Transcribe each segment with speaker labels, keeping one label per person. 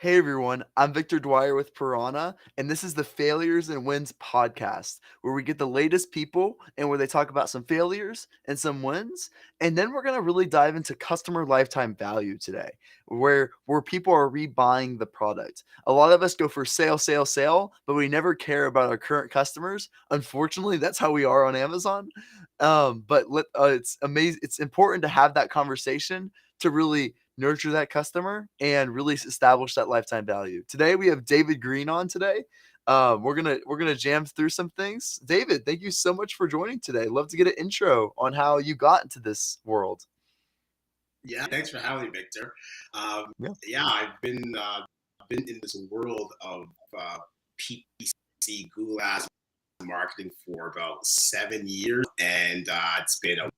Speaker 1: Hey everyone, I'm Victor Dwyer with Piranha, and this is the Failures and Wins podcast, where we get the latest people and where they talk about some failures and some wins. And then we're going to really dive into customer lifetime value today, where people are rebuying the product. A lot of us go for sale, sale, sale, but we never care about our current customers. Unfortunately, that's how we are on Amazon. It's amazing. It's important to have that conversation to really nurture that customer and really establish that lifetime value. Today we have David Green on today. We're gonna jam through some things. David, thank you so much for joining today. Love to get an intro on how you got into this world.
Speaker 2: Yeah, thanks for having me, Victor.
Speaker 1: Yeah.
Speaker 2: Yeah, I've been in this world of PPC, Google Ads marketing for about 7 years, and it's been a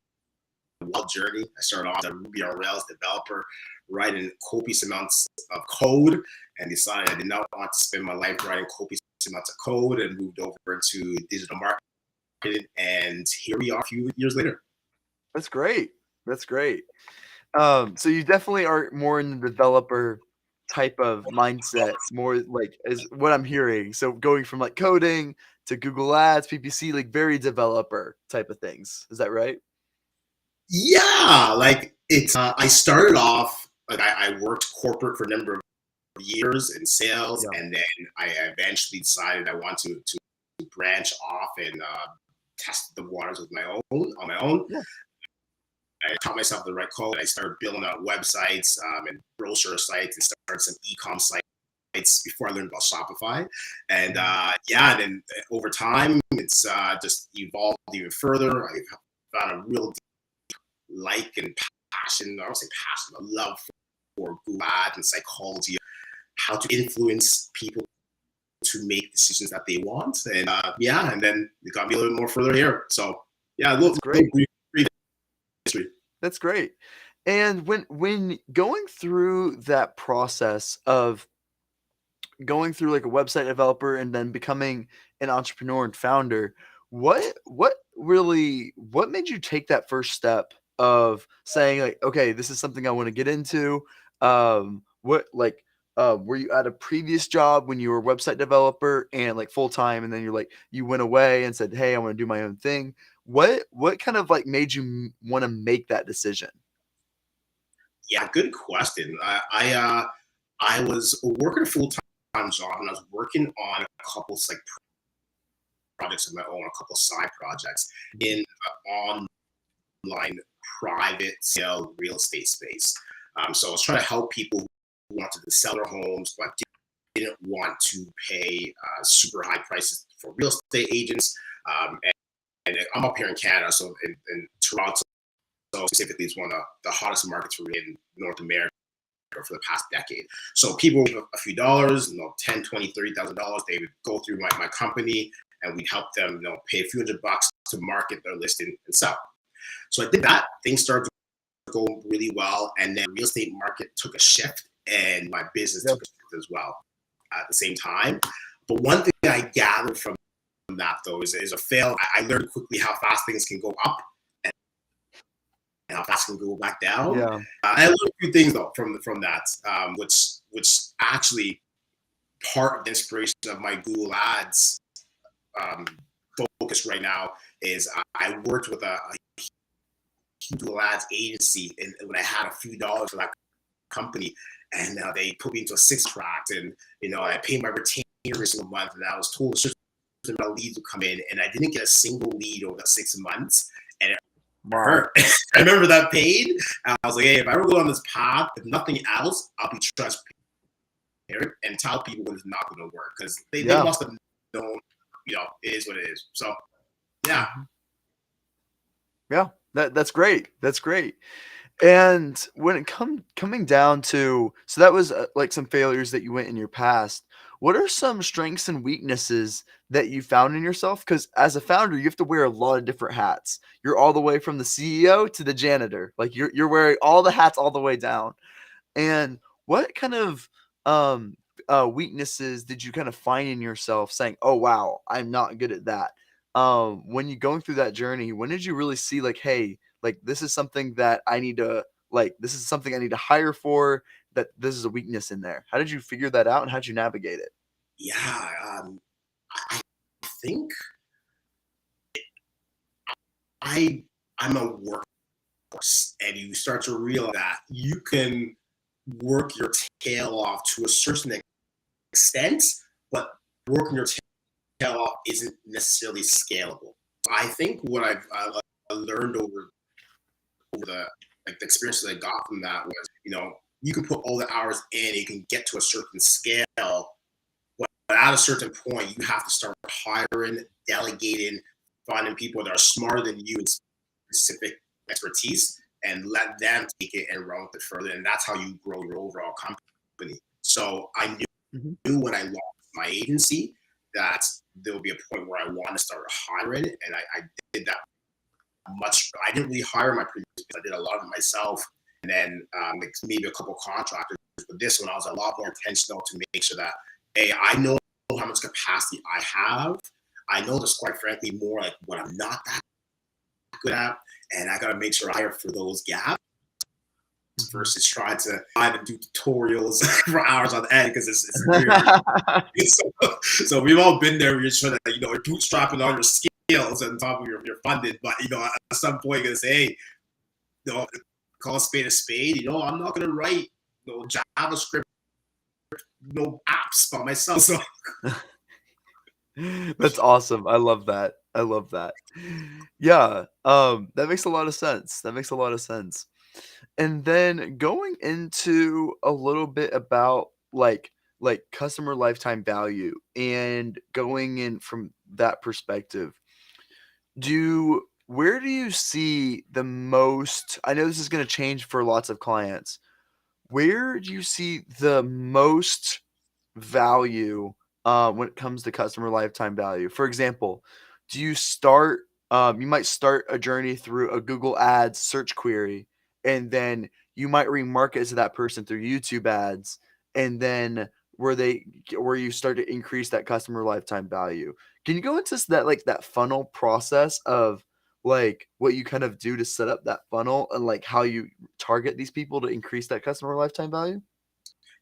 Speaker 2: wild journey. I started off as a Ruby on Rails developer, writing copious amounts of code, and decided I did not want to spend my life writing copious amounts of code, and moved over to digital marketing. And here we are, a few years later.
Speaker 1: That's great. That's great. So you definitely are more in the developer type of mindset, more like is what I'm hearing. So going from like coding to Google Ads, PPC, like very developer type of things. Is that right?
Speaker 2: Yeah, like it's. I started off like I worked corporate for a number of years in sales,
Speaker 1: Yeah.
Speaker 2: and then I eventually decided I want to branch off and test the waters with my own on my own.
Speaker 1: Yeah.
Speaker 2: I taught myself the right code. I started building out websites and brochure sites, and started some e-comm sites before I learned about Shopify. And yeah, then over time, it's just evolved even further. I found a real like and passion, I don't say passion, but love for Google Ads and psychology, how to influence people to make decisions that they want. And yeah, and then it got me a little bit more further here. So yeah, a little
Speaker 1: That's great.
Speaker 2: brief history.
Speaker 1: That's great. And when going through that process of going through like a website developer and then becoming an entrepreneur and founder, what made you take that first step of saying like, okay, this is something I want to get into? What like were you at a previous job when you were a website developer and like full time, and then you went away and said, hey, I want to do my own thing? What kind of like made you want to make that decision?
Speaker 2: Yeah, good question. I was working a full time job, and I was working on a couple like projects of my own, a couple side projects in the online private sale real estate space. So I was trying to help people who wanted to sell their homes but didn't want to pay super high prices for real estate agents. And I'm up here in Canada, so in Toronto specifically, is one of the hottest markets for me in North America for the past decade. So people with a few dollars, $10, $20, $30,000, they would go through my company, and we'd help them, pay a few $100 to market their listing and sell. So I did that. Things started to go really well, and then the real estate market took a shift, and my business
Speaker 1: Yeah.
Speaker 2: took a shift as well at the same time. But one thing I gathered from that, though, is a fail. I learned quickly how fast things can go up and how fast can go back down.
Speaker 1: Yeah.
Speaker 2: I learned a few things though from that, which actually part of the inspiration of my Google Ads um, focus right now is I worked with a Google Ads agency, and when I had a few dollars for that company, and they put me into a six track, and I paid my retainer every single month, and I was told a certain amount of leads would come in, and I didn't get a single lead over the 6 months, and it
Speaker 1: Wow.
Speaker 2: hurt. I remember that pain. I was like, hey, if I ever go on this path, if nothing else, I'll be transparent and tell people when it's not going to work, because they
Speaker 1: Yeah.
Speaker 2: must have known, it is what it is. So yeah.
Speaker 1: Mhm. Yeah. That's great. That's great. And when it coming down to, so that was like some failures that you went in your past. What are some strengths and weaknesses that you found in yourself? Because as a founder, you have to wear a lot of different hats. You're all the way from the CEO to the janitor. Like you're wearing all the hats all the way down. And what kind of weaknesses did you kind of find in yourself saying, "Oh wow, I'm not good at that"? When you going through that journey, when did you really see like, "Hey, like this is something that I need to like this is something I need to hire for. that this is a weakness in there? How did you figure that out, and how did you navigate it?
Speaker 2: Yeah, I think I I'm a workhorse, and you start to realize that you can work your tail off to a certain extent, but working your tail off isn't necessarily scalable. I think what I learned over the experiences I got from that was, you can put all the hours in, you can get to a certain scale, but at a certain point, you have to start hiring, delegating, finding people that are smarter than you in specific expertise, and let them take it and run with it further. And that's how you grow your overall company. So I
Speaker 1: Mhm.
Speaker 2: knew when I launched my agency that there will be a point where I want to start hiring, and I did that much. I didn't really hire my previous business. I did a lot of it myself, and then like maybe a couple contractors. But this one, I was a lot more intentional to make sure that, hey, I know how much capacity I have. I know there's quite frankly more like what I'm not that good at, and I got to make sure I hire for those gaps
Speaker 1: Mhm.
Speaker 2: versus trying to either do tutorials for hours on end because it's weird. So we've all been there where you're trying to, you're bootstrapping all your skills on top of your funded, but at some point you're gonna say, hey, call a spade a spade. I'm not gonna write JavaScript, no apps by myself. So
Speaker 1: That's awesome. I love that. I love that. Yeah, that makes a lot of sense. That makes a lot of sense. And then going into a little bit about like customer lifetime value and going in from that perspective, where do you see the most? I know this is going to change for lots of clients. Where do you see the most value when it comes to customer lifetime value? For example, do you start you might start a journey through a Google Ads search query, and then you might remarket to that person through YouTube ads, and then where you start to increase that customer lifetime value. Can you go into that, like that funnel process of like what you kind of do to set up that funnel, and like how you target these people to increase that customer lifetime value?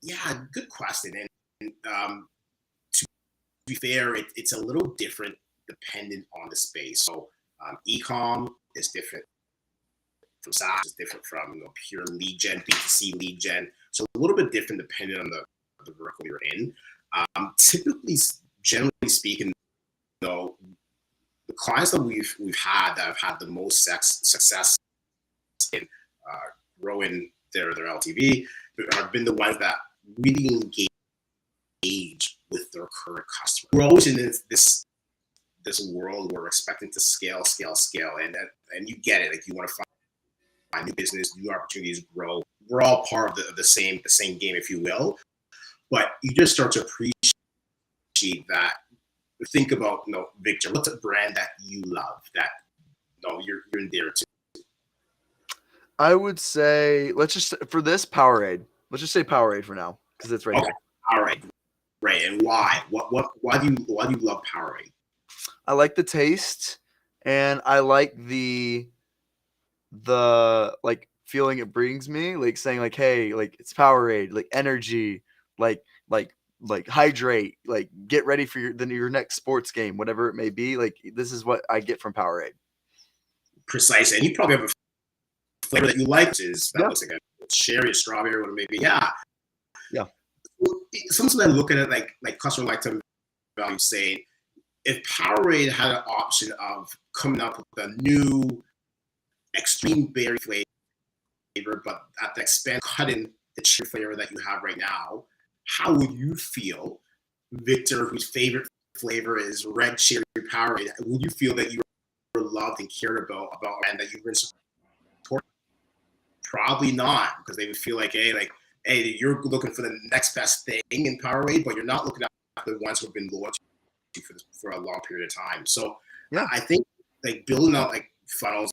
Speaker 2: yeah, good question. And to be fair, it's a little different dependent on the space. So e-comm is different from SaaS, is different from pure lead gen, B2C lead gen. So a little bit different depending on the vertical you're in. Typically, generally speaking, though, the clients that we've had that have had the most success in growing their LTV have been the ones that really engage with their current customer. We're always in this world where we're expecting to scale, and you get it. Like you want to find new business, new opportunities, grow. We're all part of the same game, if you will. But you just start to appreciate that. Think about, Victor. What's a brand that you love that you're in there to?
Speaker 1: I would say let's just for this Powerade. Let's just say Powerade for now because it's right
Speaker 2: Okay,
Speaker 1: here.
Speaker 2: all right, great. And why? Why do you love Powerade?
Speaker 1: I like the taste, and I like the like feeling it brings me, like saying like, hey, like it's Powerade, like energy, like like like hydrate, like get ready for your next sports game, whatever it may be. Like this is what I get from Powerade.
Speaker 2: Precise. And you probably have a flavor that you like, which is that
Speaker 1: Yeah,
Speaker 2: looks like a cherry or strawberry, or maybe. Yeah.
Speaker 1: yeah.
Speaker 2: Sometimes I look at it like customer lifetime value, saying if Powerade had an option of coming up with a new extreme berry flavor, but at the expense of cutting the cherry flavor that you have right now, how would you feel, Victor, whose favorite flavor is red cherry Powerade? Would you feel that you were loved and cared about and that you've been supported? Probably not, because they would feel hey, you're looking for the next best thing in Powerade, but you're not looking at the ones who've been loyal to you for a long period of time. So
Speaker 1: Yeah.
Speaker 2: I think like building out like funnels,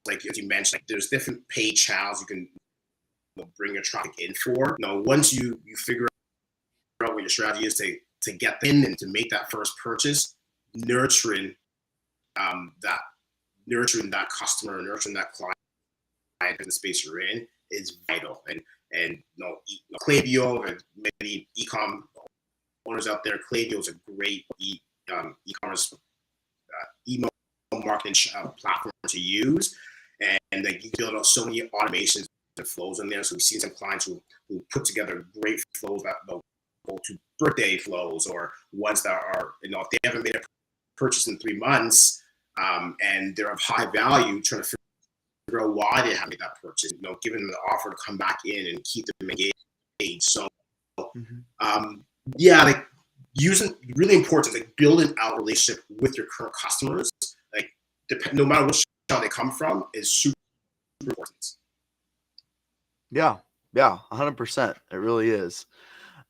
Speaker 2: like as you mentioned, like there's different paid channels you can bring your traffic in for. Once you figure out what your strategy is to get them in and to make that first purchase, nurturing that nurturing that customer, nurturing that client in the space you're in is vital. And And Klaviyo, and many e-comm owners out there, Klaviyo is a great e-commerce email marketing platform to use, and like you build out so many automations and flows in there. So we've seen some clients who put together great flows that they'll go to birthday flows, or ones that are, if they haven't made a purchase in 3 months, and they're of high value, trying to figure out why they haven't made that purchase, giving them the offer to come back in and keep them engaged. So yeah, like really important, like building out relationship with your current customers, like no matter which channel they come from, is super important.
Speaker 1: Yeah, 100%. It really is.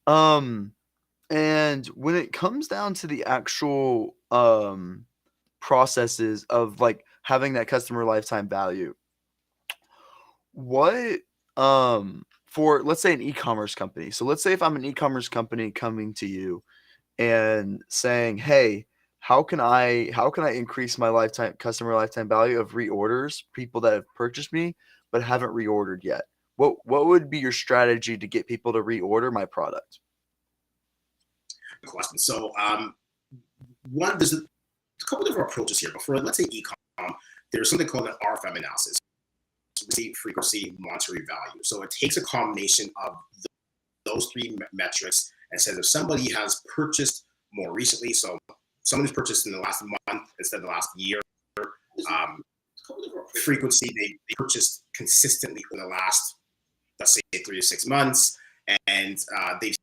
Speaker 1: And when it comes down to the actual processes of like having that customer lifetime value, what for, let's say, an e-commerce company. So let's say if I'm an e-commerce company coming to you and saying, "Hey, how can I increase my customer lifetime value of reorders, people that have purchased me but haven't reordered yet?" What would be your strategy to get people to reorder my product?
Speaker 2: Question. So there's a couple different approaches here, but for, let's say, e-comm, there's something called an RFM analysis: receipt, frequency, monetary value. So it takes a combination of those three metrics and says if somebody has purchased more recently, so someone who's purchased in the last month instead of the last year, frequency, they purchased consistently for the last, let's say, 3 to 6 months, and they've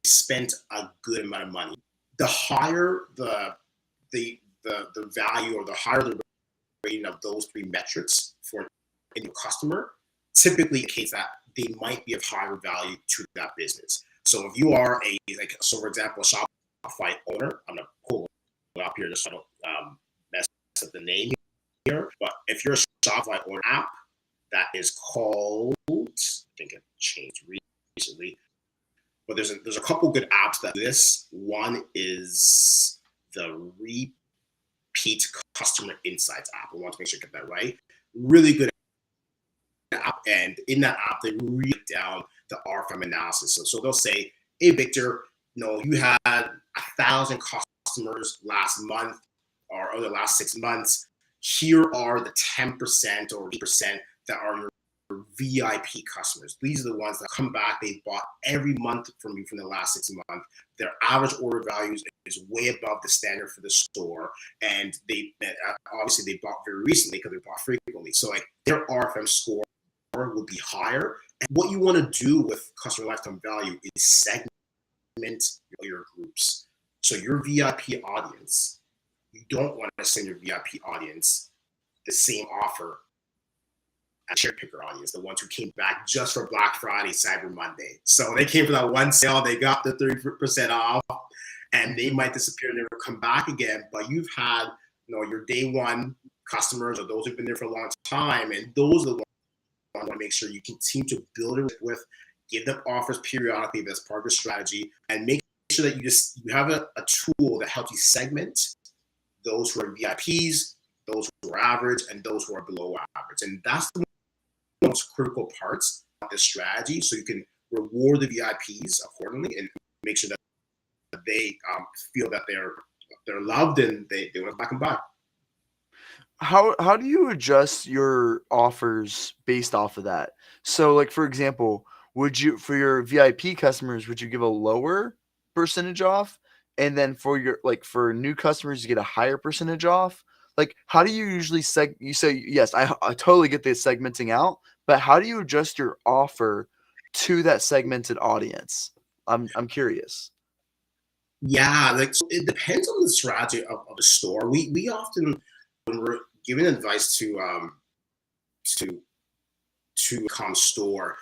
Speaker 2: spent a good amount of money. The higher the value, or the higher the rating of those three metrics for a new customer, typically indicates that they might be of higher value to that business. So if you are so for example, a Shopify owner, I'm gonna pull it up here just so I don't mess up the name here. But if you're a Shopify owner app that is called, I think it changed recently, but there's a couple good apps that do this. One is the Repeat Customer Insights app. I want to make sure I get that right. Really good app, and in that app they read down the RFM analysis. So they'll say, "Hey Victor, you had 1,000 customers last month or the last 6 months. Here are the 10% or 8% that are your VIP customers. These are the ones that come back. They bought every month from you from the last 6 months. Their average order values is way above the standard for the store, and they obviously they bought very recently because they bought frequently. So like their RFM score would be higher. And what you want to do with customer lifetime value is segment your groups. So your VIP audience, you don't want to send your VIP audience the same offer as cherry picker audience, the ones who came back just for Black Friday, Cyber Monday. So they came for that one sale, they got the 30% off, and they might disappear and never come back again. But you've had your day one customers, or those who've been there for a long time, and those are the ones you want to make sure you continue to build it with, give them offers periodically. That's part of your strategy, and make sure that you have a tool that helps you segment those who are VIPs, those who are average, and those who are below average. And that's the most critical parts of this strategy, so you can reward the VIPs accordingly and make sure that they feel that they're loved and they want to back and buy.
Speaker 1: How do you adjust your offers based off of that? So like, for example, would you, for your VIP customers, would you give a lower percentage off? And then for new customers, you get a higher percentage off? Like, how do you usually you say, yes, I totally get the segmenting out, but how do you adjust your offer to that segmented audience? I'm curious.
Speaker 2: Yeah, so it depends on the strategy of the store. We often, when we're giving advice to e-com store,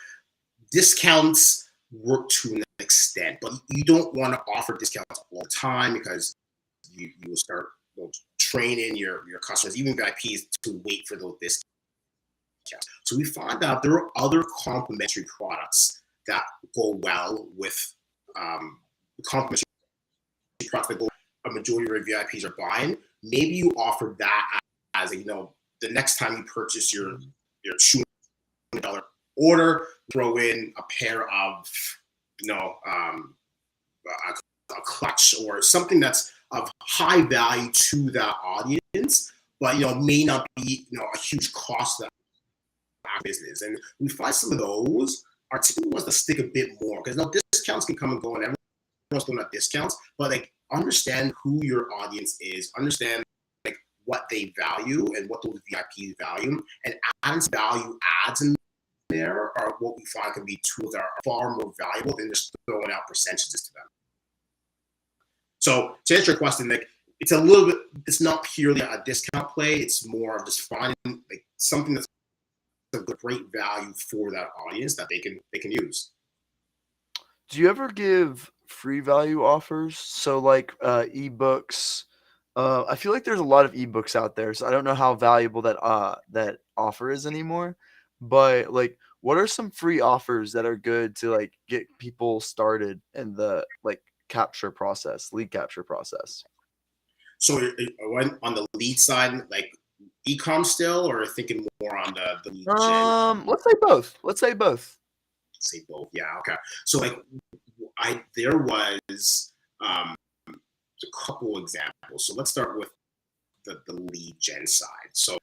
Speaker 2: discounts work to an extent, but you don't want to offer discounts all the time, because you will start training your customers, even VIPs, to wait for those discounts. So we find out there are other complementary products that go well with complementary products that a majority of your VIPs are buying. Maybe you offer that as the next time you purchase your $200 order, throw in a pair of, a clutch or something that's of high value to that audience, but may not be a huge cost to that business. And we find some of those are typically ones that stick a bit more because discounts can come and go, and everyone's doing that discounts, but like understand who your audience is, understand like what they value and what those VIPs value, and adding some value adds in there are what we find can be tools that are far more valuable than just throwing out percentages to them. So to answer your question, like it's not purely a discount play. It's more of just finding like something that's a great value for that audience that they can use.
Speaker 1: Do you ever give free value offers? So like ebooks. I feel like there's a lot of ebooks out there, so I don't know how valuable that offer is anymore. But like, what are some free offers that are good to like get people started in the like lead capture process?
Speaker 2: So on the lead side, like e-comm still, or thinking more on the lead gen?
Speaker 1: Let's say both. Let's say both.
Speaker 2: Say both. Yeah. Okay. So like there was a couple examples. So let's start with the lead gen side. So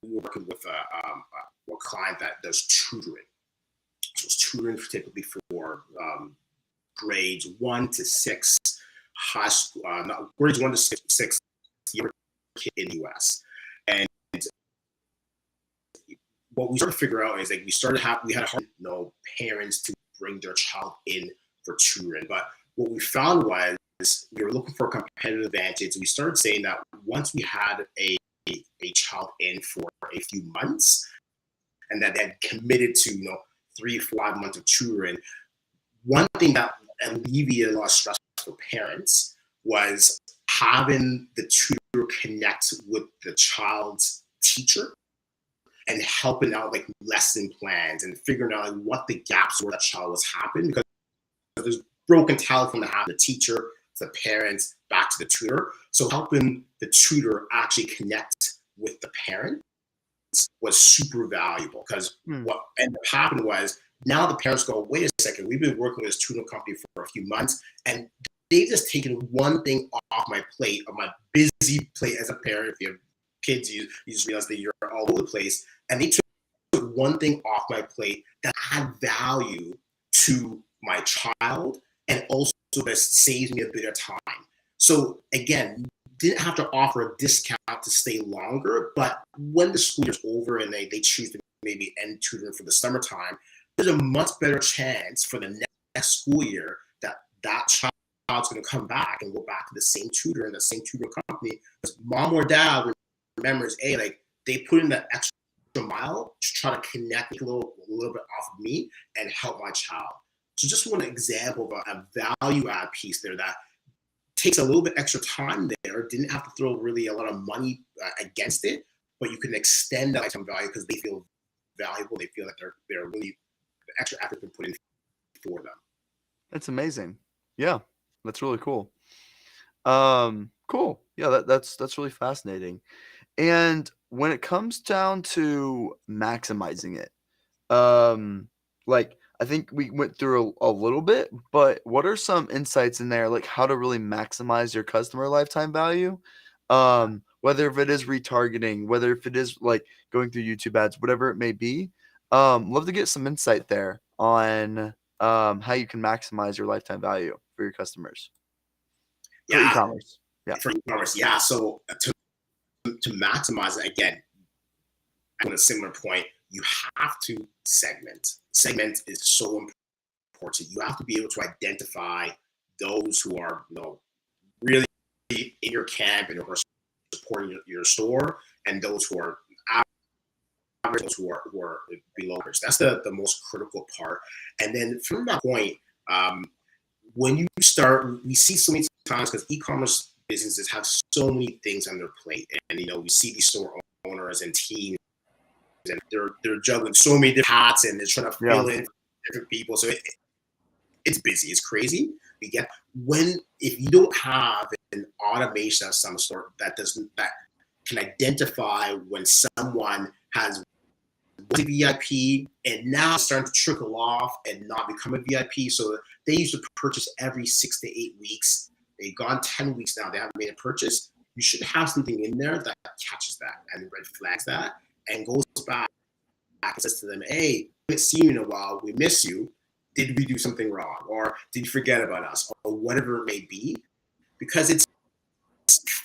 Speaker 2: we're working with a client that does tutoring. So it's tutoring typically for grades 1 to 6 high school, grades 1 to 6 in the US. And what we started to figure out is like we had hard parents to bring their child in for tutoring. But what we found was we were looking for a competitive advantage. We started saying that once we had a child in for a few months and that they had committed to 3 or 5 months of tutoring, one thing that alleviated a lot of stress for parents was having the tutor connect with the child's teacher and helping out like lesson plans and figuring out like what the gaps were that child was having, because there's broken telephone to have the teacher, to the parents, back to the tutor. So helping the tutor actually connect with the parent was super valuable, because what ended up happening was now the parents go, wait a second, we've been working with this tutor company for a few months and they've just taken one thing off my plate, of my busy plate as a parent. If you have kids, you just realize that you're all over the place, and they took one thing off my plate that had value to my child and also that saves me a bit of time. So again, didn't have to offer a discount to stay longer, but when the school year's over and they choose to maybe end tutoring for the summertime, there's a much better chance for the next school year that child's going to come back and go back to the same tutor and the same tutor company, because mom or dad remembers, like they put in that extra mile to try to connect a little bit off of me and help my child. So just one example of a value add piece there that takes a little bit extra time there, didn't have to throw really a lot of money against it, but you can extend that lifetime value because they feel valuable. They feel that they're really, the extra effort been put in for them.
Speaker 1: That's amazing. Yeah, that's really cool. Cool. Yeah, that's really fascinating. And when it comes down to maximizing it, like I think we went through a little bit, but what are some insights in there, like how to really maximize your customer lifetime value? Whether if it is retargeting, whether if it is like going through YouTube ads, whatever it may be. Love to get some insight there on how you can maximize your lifetime value for your customers. For
Speaker 2: Yeah,
Speaker 1: e-commerce. Yeah.
Speaker 2: for e-commerce. Yeah, so to maximize it, again, on a similar point, you have to segment. Segment is so important. You have to be able to identify those who are, really in your camp and who are supporting your store, and those who are average, those who are below average. That's the most critical part. And then from that point, when you start, we see so many times, because e-commerce businesses have so many things on their plate, and we see these store owners and teams, and they're juggling so many different hats, and they're trying to fill in different people. So it's busy, it's crazy. If you don't have an automation of some sort that can identify when someone has a VIP, and now it's starting to trickle off and not become a VIP. So they used to purchase every 6 to 8 weeks. They've gone 10 weeks now. They haven't made a purchase. You should have something in there that catches that and red flags that and goes back and says to them, hey, we haven't seen you in a while. We miss you. Did we do something wrong? Or did you forget about us? Or whatever it may be. Because it's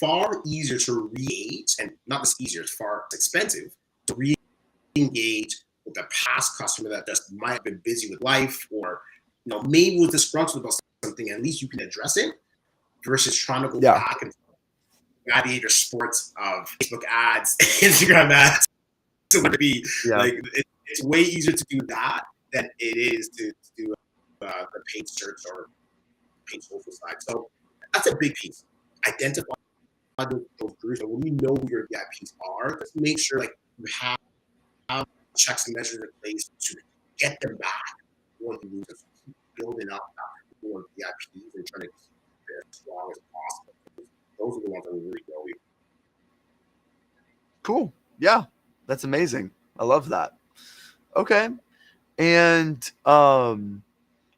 Speaker 2: far easier to re-engage, and not just easier, it's far expensive to re-engage with a past customer that just might have been busy with life or maybe was disgruntled about something. At least you can address it versus trying to go back and gladiator sports of Facebook ads, Instagram ads. To be like, it's way easier to do that than it is to do the paid search or paid social side. So that's a big piece. Identify those groups, and when you know who your VIPs are, just make sure like you have checks and measures in place to get them back when you lose them. Keep building up more VIPs and trying to keep it as strong as possible. Those are the ones that we really go with.
Speaker 1: Cool. Yeah, that's amazing. I love that. Okay. And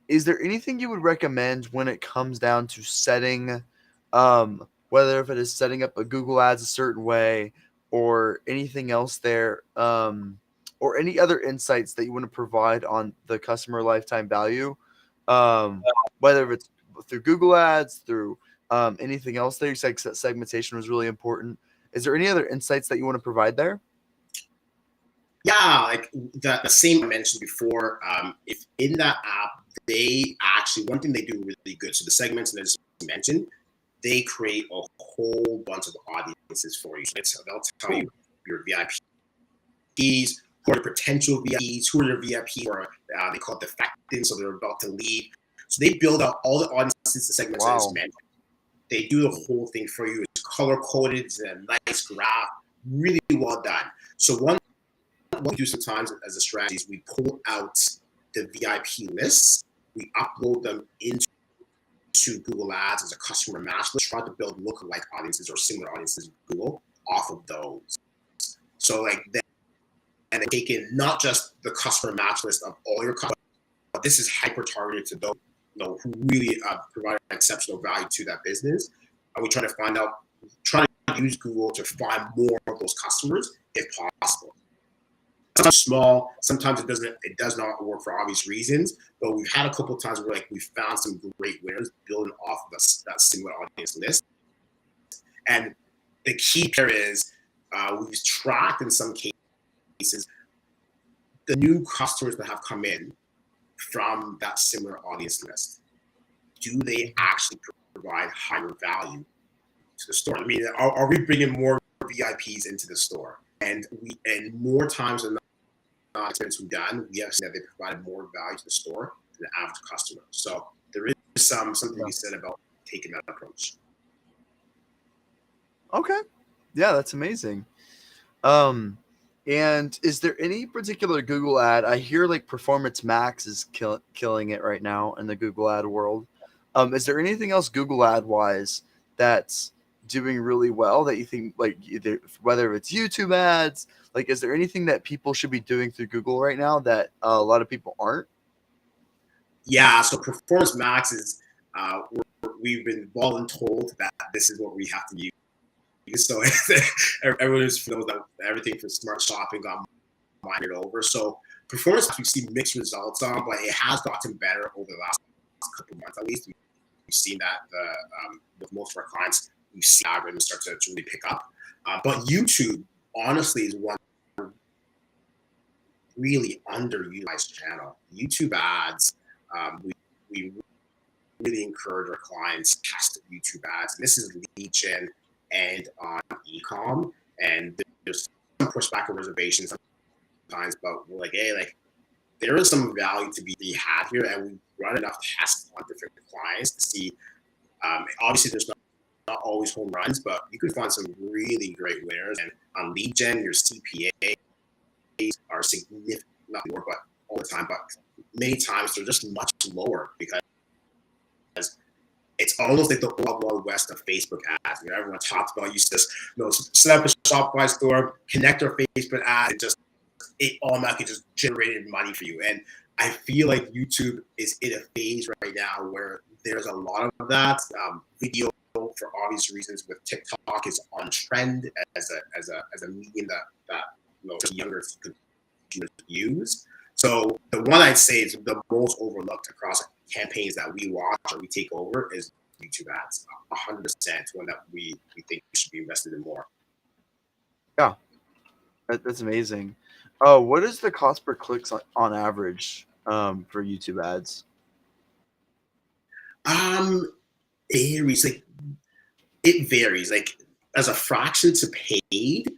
Speaker 1: is there anything you would recommend when it comes down to setting, whether if it is setting up a Google Ads a certain way or anything else there, or any other insights that you want to provide on the customer lifetime value, whether it's through Google Ads, through anything else there? You said segmentation was really important. Is there any other insights that you want to provide there?
Speaker 2: Yeah, like the same I mentioned before. If in that app, they actually, one thing they do really good, so the segments that I just mentioned, they create a whole bunch of audiences for you. So they'll tell you your VIPs, who are the potential VIPs, who are your VIPs, or they call it defectants, so they're about to leave. So they build out all the audiences, the segments I just mentioned. They do the whole thing for you. It's color coded, it's a nice graph, really well done. So what we do sometimes as a strategy is we pull out the VIP lists, we upload them into Google Ads as a customer match list, try to build lookalike audiences or similar audiences in Google off of those. So like then, and they take in not just the customer match list of all your customers, but this is hyper targeted to those who really provide exceptional value to that business. And we try to use Google to find more of those customers if possible. Sometimes small, sometimes it does not work for obvious reasons, but we've had a couple of times where we found some great winners building off of that similar audience list. And the key here is we've tracked in some cases the new customers that have come in from that similar audience list. Do they actually provide higher value to the store? I mean, are we bringing more VIPs into the store? And more times than not, experience we've done, we have seen that they provided more value to the store than the average customer. So there is something to be said about taking that approach.
Speaker 1: Okay. Yeah, that's amazing. And is there any particular Google ad? I hear like Performance Max is killing it right now in the Google ad world. Is there anything else Google ad wise that's doing really well that you think, like, either whether it's YouTube ads, like, is there anything that people should be doing through Google right now that a lot of people aren't?
Speaker 2: Yeah, so Performance Max is we've been voluntold that this is what we have to use. So everyone knows that everything for smart shopping got migrated over. So Performance we've seen mixed results on, but it has gotten better over the last couple of months at least. We've seen that with most of our clients, we've seen algorithms start to really pick up. But YouTube, honestly, is one really underutilized channel. YouTube ads, we really encourage our clients to test YouTube ads. And this is lead gen and on e-comm. And there's some pushback and reservations sometimes, but we're like, hey, like, there is some value to be had here, and we run enough tests on different clients to see. Obviously, there's not always home runs, but you can find some really great winners. And on lead gen, your CPAs are significant, not more, but all the time. But many times they're just much lower because it's almost like the wild west of Facebook ads. Everyone talks about, used to just set up a Shopify store, connect our Facebook ad, and just it automatically just generated money for you. And I feel like YouTube is in a phase right now where there's a lot of that. Video, for obvious reasons, with TikTok is on trend as a medium that younger consumers use. So the one I'd say is the most overlooked across campaigns that we watch or we take over is YouTube ads. 100% one that we think should be invested in more.
Speaker 1: Yeah, that's amazing. Oh, what is the cost per clicks on average for YouTube ads?
Speaker 2: Varies. Like it varies. Like as a fraction to paid,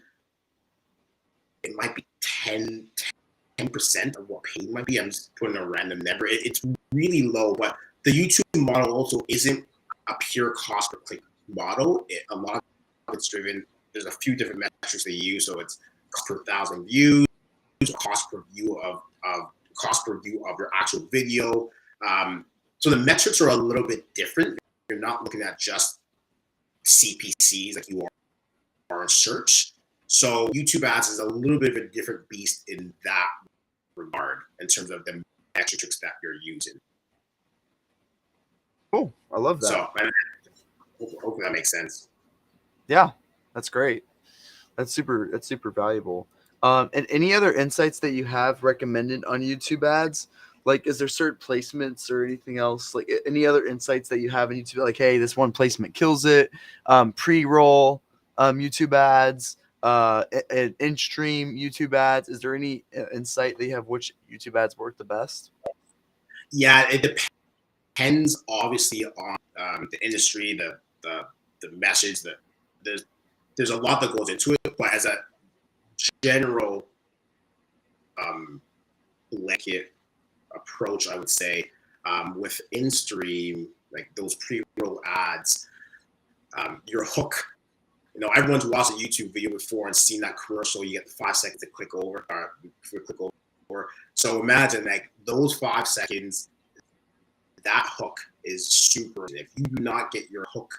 Speaker 2: it might be 10% of what paid might be. I'm just putting a random number. It's really low, but the YouTube model also isn't a pure cost per click model. A lot of it's driven. There's a few different metrics they use. So it's cost per 1,000 views, cost per view of your actual video. So the metrics are a little bit different. You're not looking at just CPCs like you are in search. So YouTube ads is a little bit of a different beast in that regard in terms of the metrics that you're using.
Speaker 1: Cool. I love that.
Speaker 2: So hopefully that makes sense.
Speaker 1: Yeah, that's great. That's super valuable. And any other insights that you have recommended on YouTube ads? Like, is there certain placements or anything else? Like, any other insights that you have in YouTube? Like, hey, this one placement kills it. Pre-roll YouTube ads, in-stream YouTube ads. Is there any insight that you have which YouTube ads work the best?
Speaker 2: Yeah, it depends obviously on the industry, the message. There's a lot that goes into it, but as a general blanket approach, I would say with in-stream, like those pre-roll ads, your hook. Everyone's watched a YouTube video before and seen that commercial. You get the 5 seconds to click over. So imagine like those 5 seconds. That hook is super. If you do not get your hook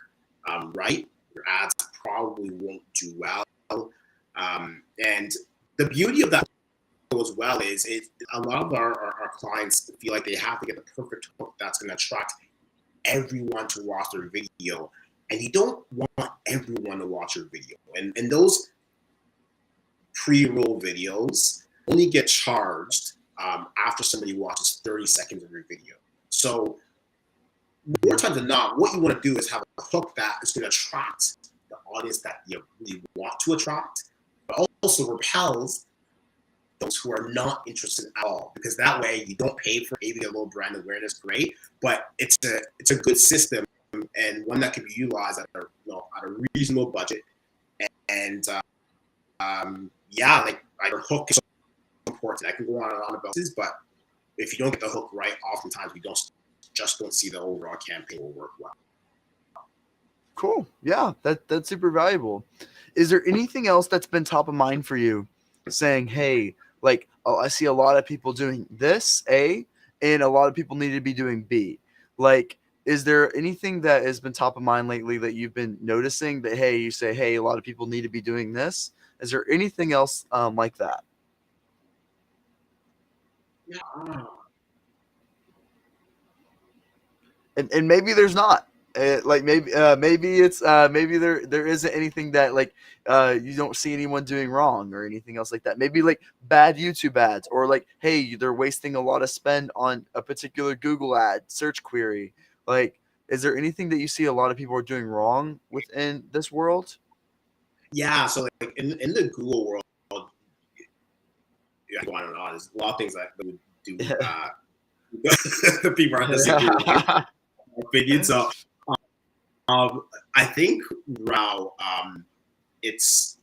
Speaker 2: right, your ads probably won't do well. And the beauty of that as well is a lot of our clients feel like they have to get the perfect hook that's going to attract everyone to watch their video. And you don't want everyone to watch your video. And those pre-roll videos only get charged after somebody watches 30 seconds of your video. So more times than not, what you want to do is have a hook that is going to attract the audience that you really want to attract, but also repels those who are not interested at all. Because that way you don't pay for maybe a little brand awareness, great, but it's a good system and one that can be utilized at a reasonable budget. And like your hook is so important. I can go on and on about this, but if you don't get the hook right, oftentimes we don't see the overall campaign will work well.
Speaker 1: Cool. Yeah, that's super valuable. Is there anything else that's been top of mind for you saying, hey, like, oh, I see a lot of people doing this, A, and a lot of people need to be doing B? Like, is there anything that has been top of mind lately that you've been noticing that, hey, you say, hey, a lot of people need to be doing this? Is there anything else like that?
Speaker 2: Yeah.
Speaker 1: And maybe there's not. Maybe it's maybe there isn't anything that like you don't see anyone doing wrong or anything else like that. Maybe like bad YouTube ads, or like, hey, they're wasting a lot of spend on a particular Google ad search query. Like, is there anything that you see a lot of people are doing wrong within this world?
Speaker 2: Yeah, so like in the Google world, yeah, go on and on. There's a lot of things that would do. The people aren't disagree with my opinion. So I think now it's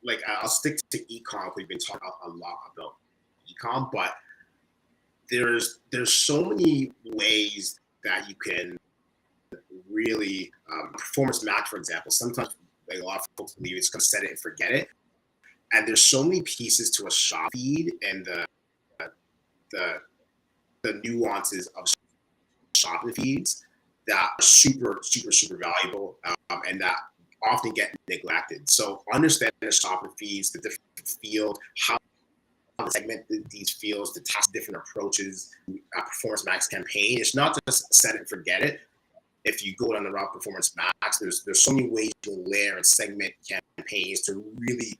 Speaker 2: like I'll stick to e-comm. We've been talking a lot about e-comm, but there's so many ways that you can really performance match, for example. Sometimes like a lot of folks believe it's going to set it and forget it, and there's so many pieces to a shop feed and the nuances of shopping feeds that are super valuable and that often get neglected. So understanding the shopping feeds, the different field, how segment these fields to test different approaches, performance max campaign. It's not just set it and forget it. If you go down the route performance max, there's so many ways to layer and segment campaigns to really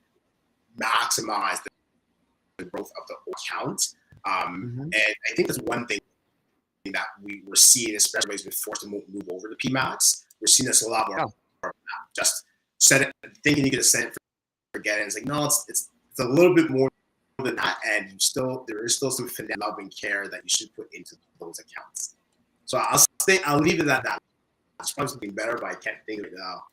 Speaker 2: maximize the growth of the account. And I think that's one thing that we're seeing, especially as we're forced to move over to PMax. We're seeing this a lot more. Yeah. Just set it, thinking you get to set it, forget it. It's like, no, it's a little bit more than that, and there is still some finesse, love, and care that you should put into those accounts. So I'll leave it at that. It's probably something better, but I can't think of it now.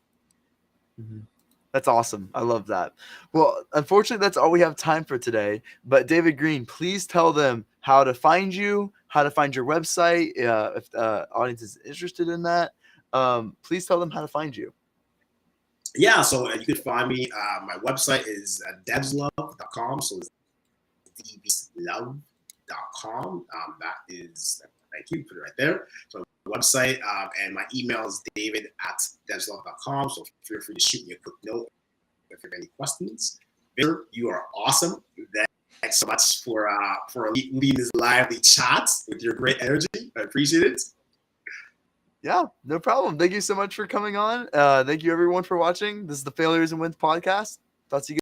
Speaker 1: That's awesome. I love that. Well, unfortunately, that's all we have time for today. But David Green, please tell them how to find you, how to find your website. If the audience is interested in that, please tell them how to find you.
Speaker 2: Yeah, so you can find me. My website is devslove.com. So it's devslove.com. That is, thank you, put it right there. So website, and my email is david@devslove.com. So feel free to shoot me a quick note if you have any questions. Victor, you are awesome. Thanks so much for leading this lively chat with your great energy. I appreciate it.
Speaker 1: Yeah, no problem. Thank you so much for coming on. Thank you everyone for watching. This is the Failures and Wins podcast. Talk to you guys.